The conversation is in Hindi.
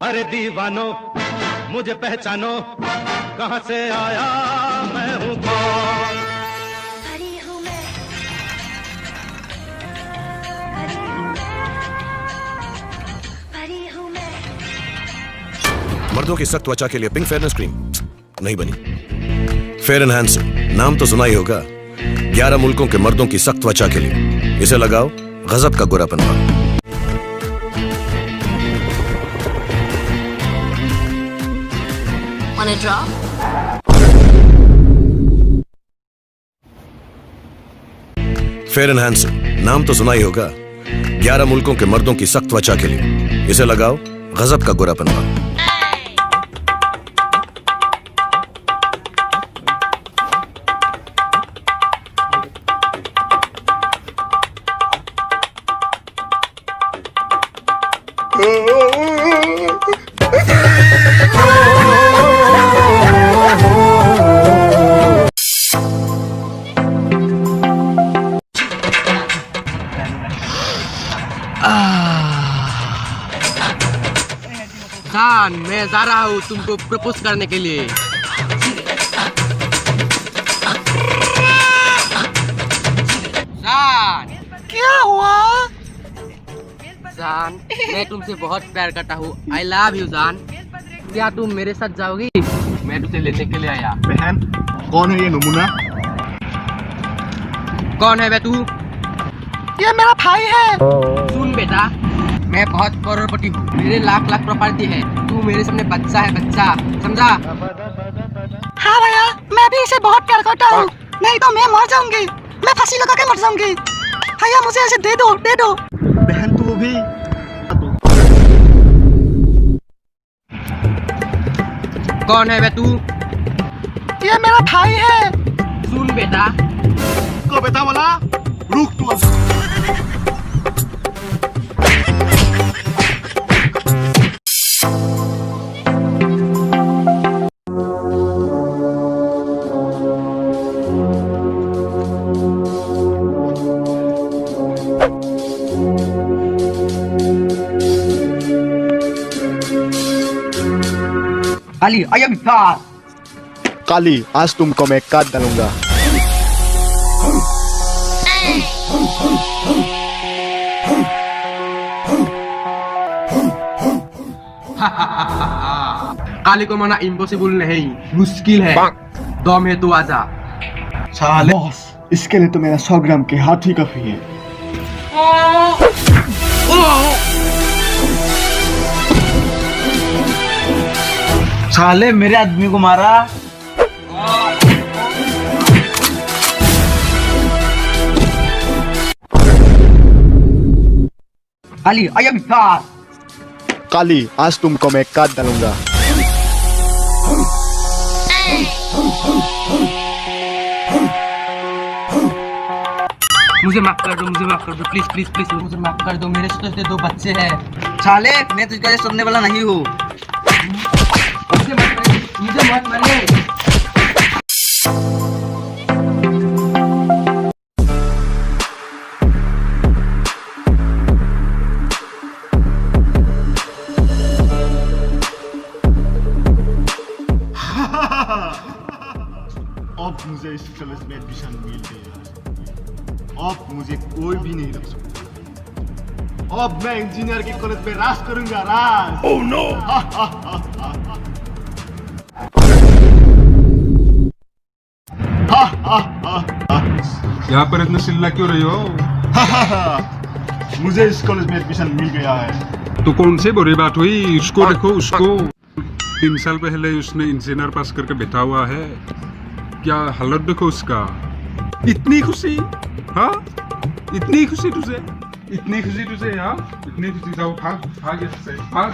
अरे दीवानो मुझे पहचानो, कहां से आया मैं हूं कौन। परी हूँ मैं, परी हूँ मैं। मर्दों की सख्त त्वचा के लिए पिंक फेयरनेस क्रीम नहीं बनी। फेयर एंड हैंडसम नाम तो सुना ही होगा। 11 मुल्कों के मर्दों की सख्त त्वचा के लिए इसे लगाओ, गजब का गोरापन पाओ। Want a draw? Fair and handsome नाम तो सुना ही होगा। 11 मुल्कों के मर्दों की सख्त त्वचा के लिए इसे लगाओ, गजब का गोरापन पाओ। जान, मैं जा रहा हूँ तुमको प्रपोज करने के लिए। जान, क्या हुआ? जान, मैं तुमसे बहुत प्यार करता हूँ। आई लव यू जान। क्या तुम मेरे साथ जाओगी? मैं तुझे लेने के लिए आया। बहन, कौन है ये नमूना? कौन है बे तू? ये मेरा भाई है। सुन बेटा, मैं बहुत करोड़पति हूँ, मेरे लाख लाख प्रॉपर्टी है। तू मेरे सामने बच्चा है, बच्चा, समझा? हाँ भैया, मैं भी इसे बहुत प्यार करता हूँ। नहीं तो मैं मर जाऊंगी, मैं फांसी लगा के मर जाऊंगी। भैया मुझे इसे दे दो, दे दो। बहन तू भी। कौन है बे तू? ये मेरा भाई है। सुन बेटा, को बेटा बोला, रुक तू। काली, आई एम हियर। काली, आज तुमको मैं काट डालूंगा। काली को मना इम्पॉसिबल नहीं, मुश्किल है। दम है तो आजा। साले बॉस, इसके लिए तो मेरा 100 ग्राम के हाथी काफी है। साले मेरे आदमी को मारा। काली, आई एम हियर। काली, आज तुमको मैं काट डालूंगा। मुझे माफ कर दो, मुझे माफ कर दो, प्लीज प्लीज प्लीज मुझे माफ कर दो। मेरे से तो 2 बच्चे हैं। साले मैं तुझको सुनने वाला नहीं हूँ। मुझे मत मारिए। अब मुझे इस कॉलेज में एडमिशन मिल गया। अब मुझे कोई भी नहीं रोक सकता। अब मैं इंजीनियर के कॉलेज में राज करूंगा, राज। Oh no. यहाँ पर इतना चिल्ला क्यों रही हो? मुझे इस कॉलेज में एडमिशन मिल गया है। तो कौन से बुरी बात हुई? उसको देखो, उसको 3 साल पहले उसने इंजीनियर पास करके बैठा हुआ है। क्या हालत देखो उसका। इतनी खुशी, हाँ? इतनी खुशी तुझे, इतनी खुशी तुझे, हाँ? इतनी खुशी। जाओ भाग, भाग यहाँ से, भाग।